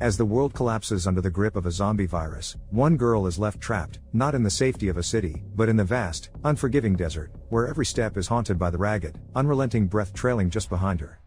As the world collapses under the grip of a zombie virus, one girl is left trapped, not in the safety of a city, but in the vast, unforgiving desert, where every step is haunted by the ragged, unrelenting breath trailing just behind her.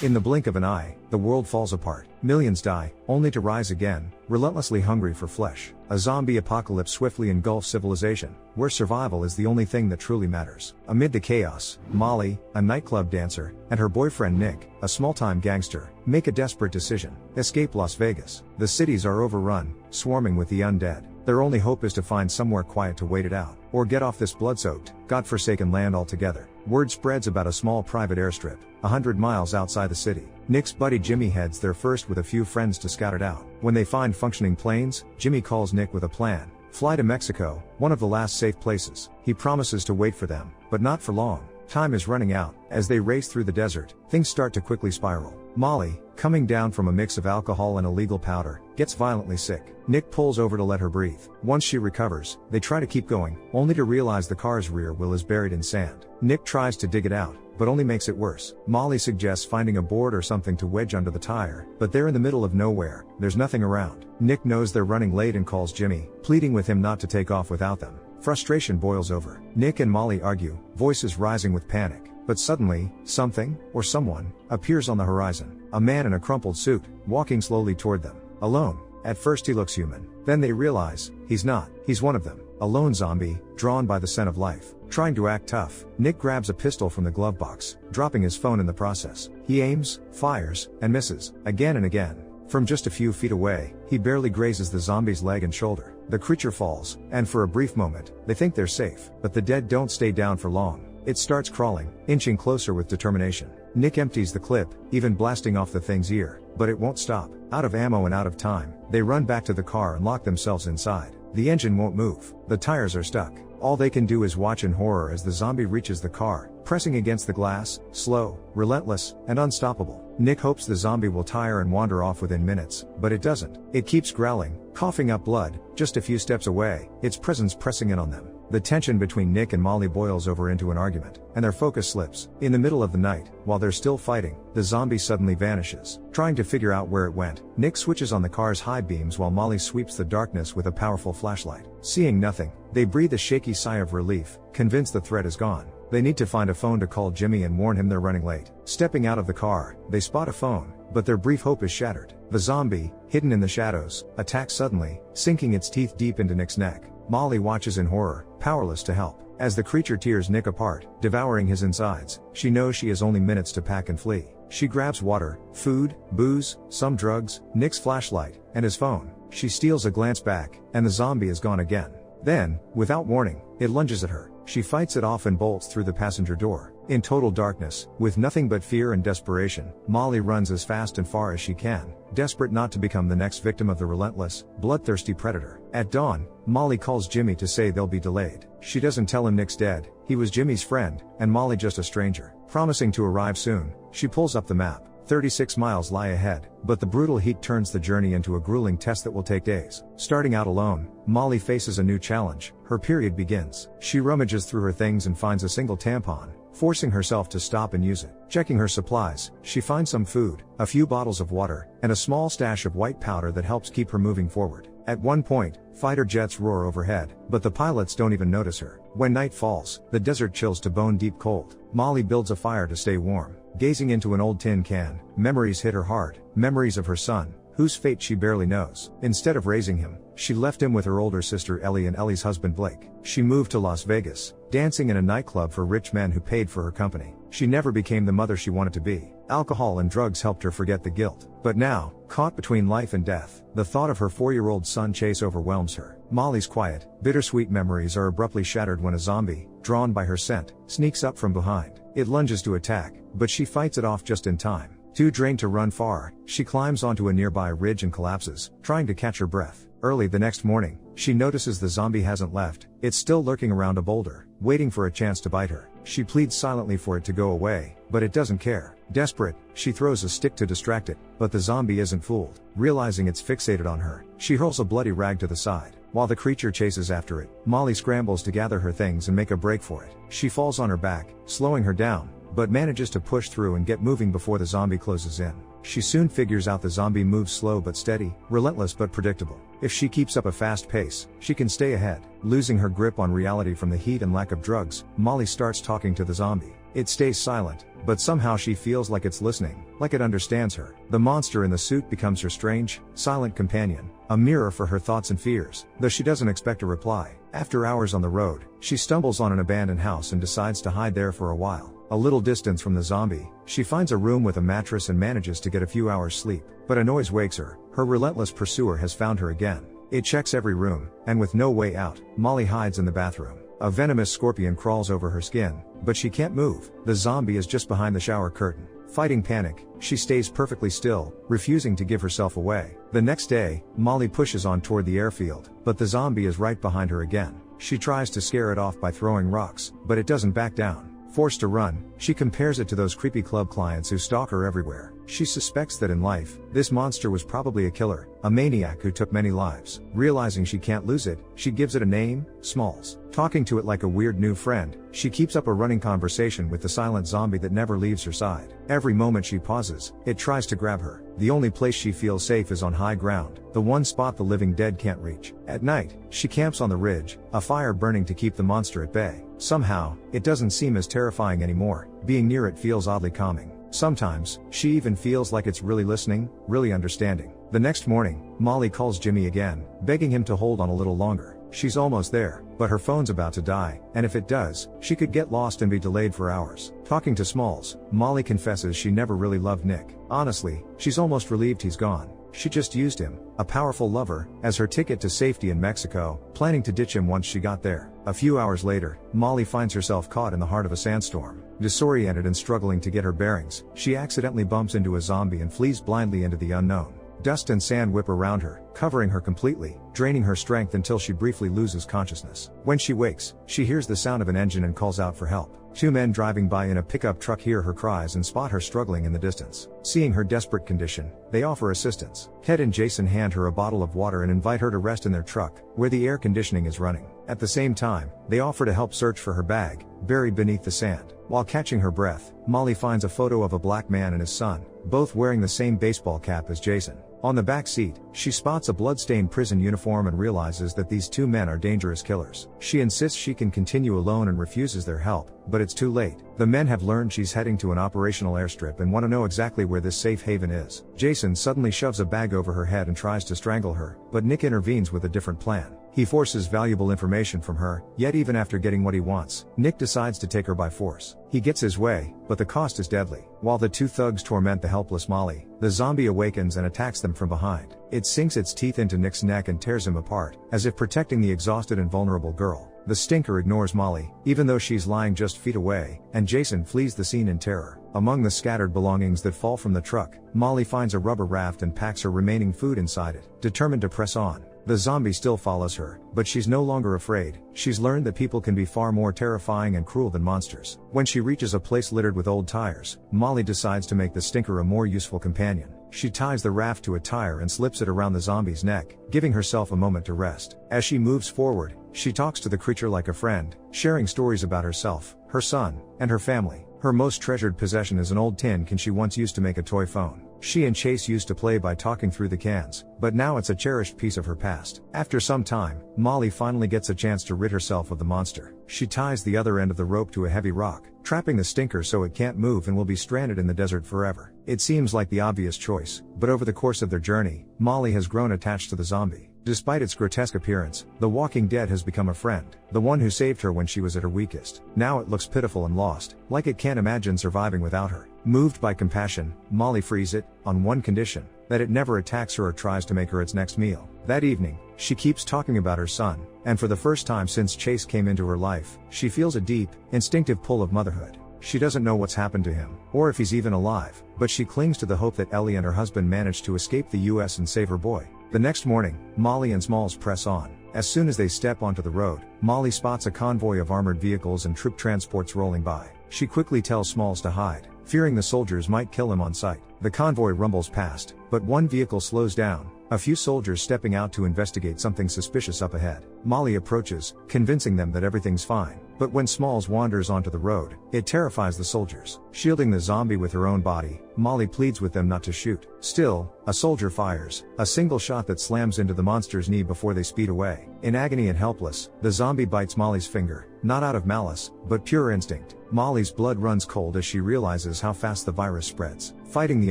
In the blink of an eye, the world falls apart. Millions die, only to rise again, relentlessly hungry for flesh. A zombie apocalypse swiftly engulfs civilization, where survival is the only thing that truly matters. Amid the chaos, Molly, a nightclub dancer, and her boyfriend Nick, a small-time gangster, make a desperate decision: escape Las Vegas. The cities are overrun, swarming with the undead. Their only hope is to find somewhere quiet to wait it out, or get off this blood-soaked, God-forsaken land altogether. Word spreads about a small private airstrip, 100 miles outside the city. Nick's buddy Jimmy heads there first with a few friends to scout it out. When they find functioning planes, Jimmy calls Nick with a plan: fly to Mexico, one of the last safe places. He promises to wait for them, but not for long. Time is running out. As they race through the desert, things start to quickly spiral. Molly, coming down from a mix of alcohol and illegal powder, gets violently sick. Nick pulls over to let her breathe. Once she recovers, they try to keep going, only to realize the car's rear wheel is buried in sand. Nick tries to dig it out, but only makes it worse. Molly suggests finding a board or something to wedge under the tire, but they're in the middle of nowhere, there's nothing around. Nick knows they're running late and calls Jimmy, pleading with him not to take off without them. Frustration boils over. Nick and Molly argue, voices rising with panic. But suddenly, something, or someone, appears on the horizon. A man in a crumpled suit, walking slowly toward them. Alone. At first he looks human. Then they realize, he's not. He's one of them. A lone zombie, drawn by the scent of life. Trying to act tough, Nick grabs a pistol from the glove box, dropping his phone in the process. He aims, fires, and misses, again and again. From just a few feet away, he barely grazes the zombie's leg and shoulder. The creature falls, and for a brief moment, they think they're safe. But the dead don't stay down for long. It starts crawling, inching closer with determination. Nick empties the clip, even blasting off the thing's ear. But it won't stop. Out of ammo and out of time, they run back to the car and lock themselves inside. The engine won't move. The tires are stuck. All they can do is watch in horror as the zombie reaches the car, pressing against the glass, slow, relentless, and unstoppable. Nick hopes the zombie will tire and wander off within minutes, but it doesn't. It keeps growling, coughing up blood, just a few steps away, its presence pressing in on them. The tension between Nick and Molly boils over into an argument, and their focus slips. In the middle of the night, while they're still fighting, the zombie suddenly vanishes. Trying to figure out where it went, Nick switches on the car's high beams while Molly sweeps the darkness with a powerful flashlight. Seeing nothing, they breathe a shaky sigh of relief, convinced the threat is gone. They need to find a phone to call Jimmy and warn him they're running late. Stepping out of the car, they spot a phone, but their brief hope is shattered. The zombie, hidden in the shadows, attacks suddenly, sinking its teeth deep into Nick's neck. Molly watches in horror, powerless to help. As the creature tears Nick apart, devouring his insides, she knows she has only minutes to pack and flee. She grabs water, food, booze, some drugs, Nick's flashlight, and his phone. She steals a glance back, and the zombie is gone again. Then, without warning, it lunges at her. She fights it off and bolts through the passenger door. In total darkness, with nothing but fear and desperation, Molly runs as fast and far as she can, desperate not to become the next victim of the relentless, bloodthirsty predator. At dawn, Molly calls Jimmy to say they'll be delayed. She doesn't tell him Nick's dead, he was Jimmy's friend, and Molly just a stranger. Promising to arrive soon, she pulls up the map. 36 miles lie ahead, but the brutal heat turns the journey into a grueling test that will take days. Starting out alone, Molly faces a new challenge. Her period begins. She rummages through her things and finds a single tampon, forcing herself to stop and use it. Checking her supplies, she finds some food, a few bottles of water, and a small stash of white powder that helps keep her moving forward. At one point, fighter jets roar overhead, but the pilots don't even notice her. When night falls, the desert chills to bone-deep cold. Molly builds a fire to stay warm. Gazing into an old tin can, memories hit her hard, memories of her son, whose fate she barely knows. Instead of raising him, she left him with her older sister Ellie and Ellie's husband Blake. She moved to Las Vegas, dancing in a nightclub for rich men who paid for her company. She never became the mother she wanted to be. Alcohol and drugs helped her forget the guilt. But now, caught between life and death, the thought of her 4-year-old son Chase overwhelms her. Molly's quiet, bittersweet memories are abruptly shattered when a zombie, drawn by her scent, sneaks up from behind. It lunges to attack, but she fights it off just in time. Too drained to run far, she climbs onto a nearby ridge and collapses, trying to catch her breath. Early the next morning, she notices the zombie hasn't left. It's still lurking around a boulder, waiting for a chance to bite her. She pleads silently for it to go away, but it doesn't care. Desperate, she throws a stick to distract it, but the zombie isn't fooled. Realizing it's fixated on her, she hurls a bloody rag to the side. While the creature chases after it, Molly scrambles to gather her things and make a break for it. She falls on her back, slowing her down, but manages to push through and get moving before the zombie closes in. She soon figures out the zombie moves slow but steady, relentless but predictable. If she keeps up a fast pace, she can stay ahead. Losing her grip on reality from the heat and lack of drugs, Molly starts talking to the zombie. It stays silent, but somehow she feels like it's listening, like it understands her. The monster in the suit becomes her strange, silent companion, a mirror for her thoughts and fears, though she doesn't expect a reply. After hours on the road, she stumbles on an abandoned house and decides to hide there for a while. A little distance from the zombie, she finds a room with a mattress and manages to get a few hours sleep. But a noise wakes her. Her relentless pursuer has found her again. It checks every room, and with no way out, Molly hides in the bathroom. A venomous scorpion crawls over her skin, but she can't move. The zombie is just behind the shower curtain. Fighting panic, she stays perfectly still, refusing to give herself away. The next day, Molly pushes on toward the airfield, but the zombie is right behind her again. She tries to scare it off by throwing rocks, but it doesn't back down. Forced to run, she compares it to those creepy club clients who stalk her everywhere. She suspects that in life, this monster was probably a killer, a maniac who took many lives. Realizing she can't lose it, she gives it a name, Smalls. Talking to it like a weird new friend, she keeps up a running conversation with the silent zombie that never leaves her side. Every moment she pauses, it tries to grab her. The only place she feels safe is on high ground, the one spot the living dead can't reach. At night, she camps on the ridge, a fire burning to keep the monster at bay. Somehow, it doesn't seem as terrifying anymore. Being near it feels oddly calming. Sometimes, she even feels like it's really listening, really understanding. The next morning, Molly calls Jimmy again, begging him to hold on a little longer. She's almost there, but her phone's about to die, and if it does, she could get lost and be delayed for hours. Talking to Smalls, Molly confesses she never really loved Nick. Honestly, she's almost relieved he's gone. She just used him, a powerful lover, as her ticket to safety in Mexico, planning to ditch him once she got there. A few hours later, Molly finds herself caught in the heart of a sandstorm. Disoriented and struggling to get her bearings, she accidentally bumps into a zombie and flees blindly into the unknown. Dust and sand whip around her, covering her completely, draining her strength until she briefly loses consciousness. When she wakes, she hears the sound of an engine and calls out for help. Two men driving by in a pickup truck hear her cries and spot her struggling in the distance. Seeing her desperate condition, they offer assistance. Ted and Jason hand her a bottle of water and invite her to rest in their truck, where the air conditioning is running. At the same time, they offer to help search for her bag, buried beneath the sand. While catching her breath, Molly finds a photo of a black man and his son, both wearing the same baseball cap as Jason. On the back seat, she spots a blood-stained prison uniform and realizes that these two men are dangerous killers. She insists she can continue alone and refuses their help, but it's too late. The men have learned she's heading to an operational airstrip and want to know exactly where this safe haven is. Jason suddenly shoves a bag over her head and tries to strangle her, but Nick intervenes with a different plan. He forces valuable information from her, yet even after getting what he wants, Nick decides to take her by force. He gets his way, but the cost is deadly. While the two thugs torment the helpless Molly, the zombie awakens and attacks them from behind. It sinks its teeth into Nick's neck and tears him apart, as if protecting the exhausted and vulnerable girl. The stinker ignores Molly, even though she's lying just feet away, and Jason flees the scene in terror. Among the scattered belongings that fall from the truck, Molly finds a rubber raft and packs her remaining food inside it, determined to press on. The zombie still follows her, but she's no longer afraid. She's learned that people can be far more terrifying and cruel than monsters. When she reaches a place littered with old tires, Molly decides to make the stinker a more useful companion. She ties the raft to a tire and slips it around the zombie's neck, giving herself a moment to rest. As she moves forward, she talks to the creature like a friend, sharing stories about herself, her son, and her family. Her most treasured possession is an old tin can she once used to make a toy phone. She and Chase used to play by talking through the cans, but now it's a cherished piece of her past. After some time, Molly finally gets a chance to rid herself of the monster. She ties the other end of the rope to a heavy rock, trapping the stinker so it can't move and will be stranded in the desert forever. It seems like the obvious choice, but over the course of their journey, Molly has grown attached to the zombie. Despite its grotesque appearance, the Walking Dead has become a friend, the one who saved her when she was at her weakest. Now it looks pitiful and lost, like it can't imagine surviving without her. Moved by compassion, Molly frees it, on one condition, that it never attacks her or tries to make her its next meal. That evening, she keeps talking about her son, and for the first time since Chase came into her life, she feels a deep, instinctive pull of motherhood. She doesn't know what's happened to him, or if he's even alive, but she clings to the hope that Ellie and her husband managed to escape the US and save her boy. The next morning, Molly and Smalls press on. As soon as they step onto the road, Molly spots a convoy of armored vehicles and troop transports rolling by. She quickly tells Smalls to hide, fearing the soldiers might kill him on sight. The convoy rumbles past, but one vehicle slows down, a few soldiers stepping out to investigate something suspicious up ahead. Molly approaches, convincing them that everything's fine. But when Smalls wanders onto the road, it terrifies the soldiers. Shielding the zombie with her own body, Molly pleads with them not to shoot. Still, a soldier fires, a single shot that slams into the monster's knee before they speed away. In agony and helpless, the zombie bites Molly's finger, not out of malice, but pure instinct. Molly's blood runs cold as she realizes how fast the virus spreads. Fighting the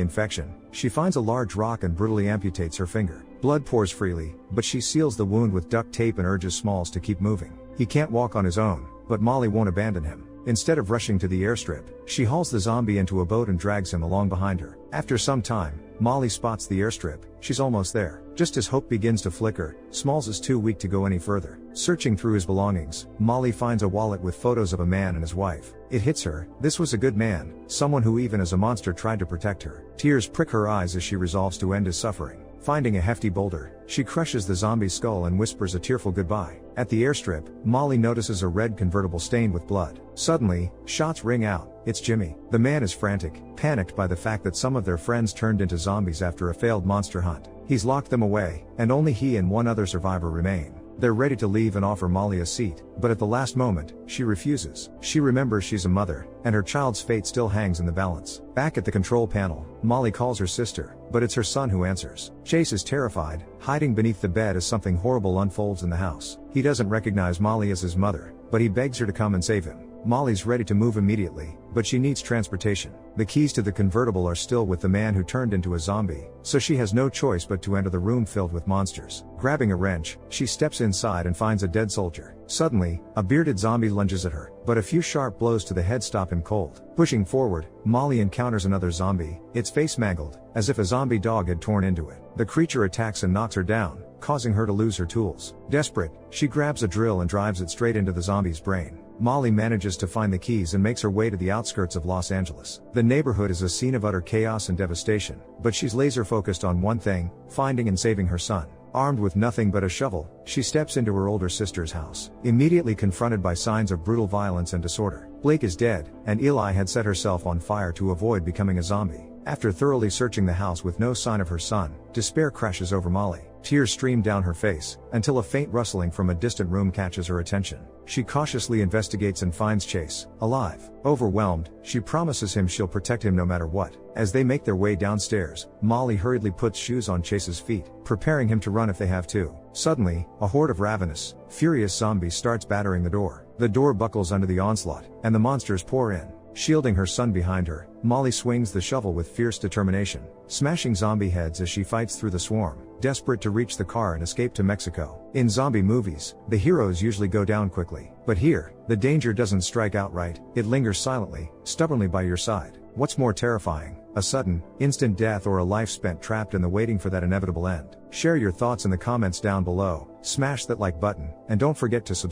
infection, she finds a large rock and brutally amputates her finger. Blood pours freely, but she seals the wound with duct tape and urges Smalls to keep moving. He can't walk on his own, but Molly won't abandon him. Instead of rushing to the airstrip, she hauls the zombie into a boat and drags him along behind her. After some time, Molly spots the airstrip. She's almost there. Just as hope begins to flicker, Smalls is too weak to go any further. Searching through his belongings, Molly finds a wallet with photos of a man and his wife. It hits her. This was a good man, someone who even as a monster tried to protect her. Tears prick her eyes as she resolves to end his suffering. Finding a hefty boulder, she crushes the zombie's skull and whispers a tearful goodbye. At the airstrip, Molly notices a red convertible stained with blood. Suddenly, shots ring out. It's Jimmy. The man is frantic, panicked by the fact that some of their friends turned into zombies after a failed monster hunt. He's locked them away, and only he and one other survivor remain. They're ready to leave and offer Molly a seat, but at the last moment, she refuses. She remembers she's a mother, and her child's fate still hangs in the balance. Back at the control panel, Molly calls her sister, but it's her son who answers. Chase is terrified, hiding beneath the bed as something horrible unfolds in the house. He doesn't recognize Molly as his mother, but he begs her to come and save him. Molly's ready to move immediately, but she needs transportation. The keys to the convertible are still with the man who turned into a zombie, so she has no choice but to enter the room filled with monsters. Grabbing a wrench, she steps inside and finds a dead soldier. Suddenly, a bearded zombie lunges at her, but a few sharp blows to the head stop him cold. Pushing forward, Molly encounters another zombie, its face mangled, as if a zombie dog had torn into it. The creature attacks and knocks her down, causing her to lose her tools. Desperate, she grabs a drill and drives it straight into the zombie's brain. Molly manages to find the keys and makes her way to the outskirts of Los Angeles. The neighborhood is a scene of utter chaos and devastation, but she's laser focused on one thing: finding and saving her son. Armed with nothing but a shovel, she steps into her older sister's house, immediately confronted by signs of brutal violence and disorder. Blake is dead, and Eli had set herself on fire to avoid becoming a zombie. After thoroughly searching the house with no sign of her son, despair crashes over Molly. Tears stream down her face, until a faint rustling from a distant room catches her attention. She cautiously investigates and finds Chase, alive. Overwhelmed, she promises him she'll protect him no matter what. As they make their way downstairs, Molly hurriedly puts shoes on Chase's feet, preparing him to run if they have to. Suddenly, a horde of ravenous, furious zombies starts battering the door. The door buckles under the onslaught, and the monsters pour in. Shielding her son behind her, Molly swings the shovel with fierce determination, smashing zombie heads as she fights through the swarm, desperate to reach the car and escape to Mexico. In zombie movies, the heroes usually go down quickly, but here, the danger doesn't strike outright, it lingers silently, stubbornly by your side. What's more terrifying, a sudden, instant death or a life spent trapped in the waiting for that inevitable end? Share your thoughts in the comments down below, smash that like button, and don't forget to subscribe.